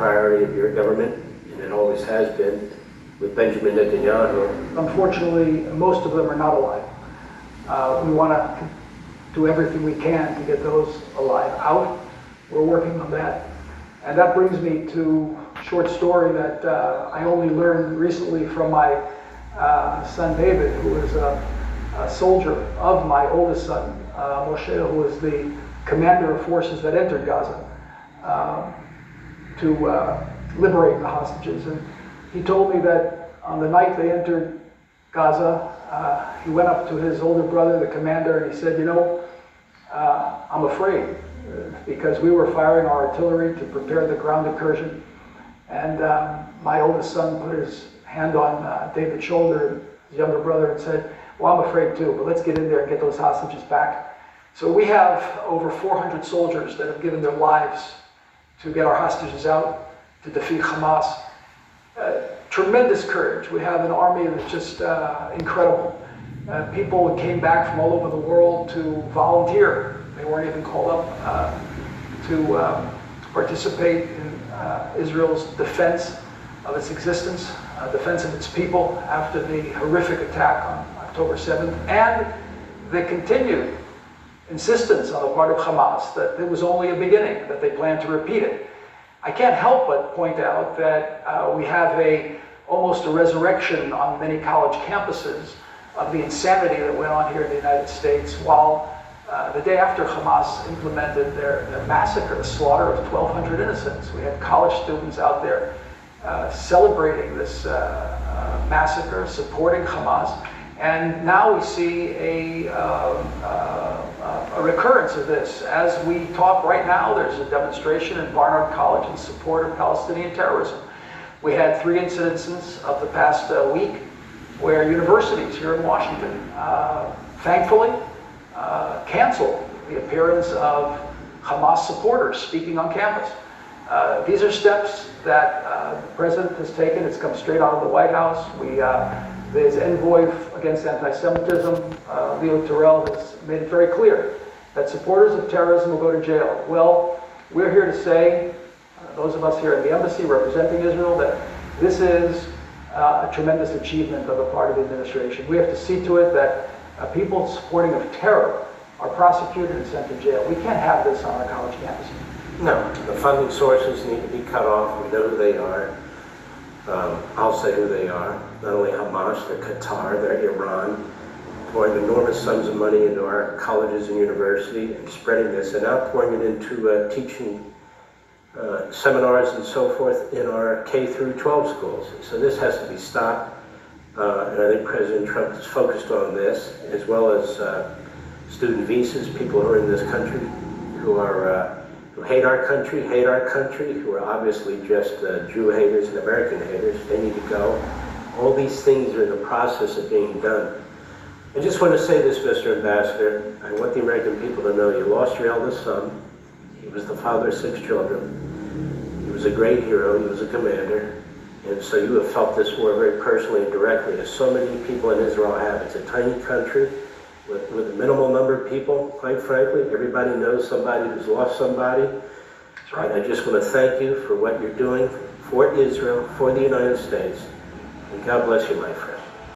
priority of your government, and it always has been with Benjamin Netanyahu. Unfortunately, most of them are not alive. We want to do everything we can to get those alive out. We're working on that. And that brings me to a short story that I only learned recently from my son David, who is a soldier of my oldest son, Moshe, who was the commander of forces that entered Gaza to liberate the hostages. And he told me that on the night they entered Gaza, he went up to his older brother, the commander, and he said, you know, I'm afraid because we were firing our artillery to prepare the ground incursion. And my oldest son put his hand on David's shoulder, his younger brother, and said, well, I'm afraid too, but let's get in there and get those hostages back. So we have over 400 soldiers that have given their lives to get our hostages out, to defeat Hamas. Tremendous courage. We have an army that's just incredible. People came back from all over the world to volunteer. They weren't even called up to participate in Israel's defense of its existence, defense of its people after the horrific attack on October 7th, and the continued insistence on the part of Hamas that it was only a beginning, that they plan to repeat it. I can't help but point out that we have almost a resurrection on many college campuses of the insanity that went on here in the United States, while the day after Hamas implemented their massacre, the slaughter of 1,200 innocents. We had college students out there celebrating this massacre, supporting Hamas, and now we see a recurrence of this. As we talk right now, there's a demonstration in Barnard College in support of Palestinian terrorism. We had 3 incidences of the past week where universities here in Washington, thankfully, canceled the appearance of Hamas supporters speaking on campus. These are steps that the president has taken. It's come straight out of the White House. His envoy against anti-Semitism, Leo Terrell, has made it very clear that supporters of terrorism will go to jail. Well, we're here to say, those of us here in the embassy representing Israel, that this is a tremendous achievement on the part of the administration. We have to see to it that people supporting of terror are prosecuted and sent to jail. We can't have this on our college campuses. No, the funding sources need to be cut off. We know who they are. I'll say who they are. Not only Hamas, they're Qatar, they're Iran, pouring enormous sums of money into our colleges and universities and spreading this, and now pouring it into teaching seminars and so forth in our K through 12 schools. So this has to be stopped, and I think President Trump is focused on this, as well as student visas, people who are in this country who hate our country, who are obviously just Jew haters and American haters. They need to go. All these things are in the process of being done. I just want to say this, Mr. Ambassador. I want the American people to know you lost your eldest son. He was the father of 6 children. He was a great hero. He was a commander. And so you have felt this war very personally and directly, as so many people in Israel have. It's a tiny country with a minimal number of people, quite frankly. Everybody knows somebody who's lost somebody. That's right. I just want to thank you for what you're doing for Israel, for the United States. And God bless you, my friend.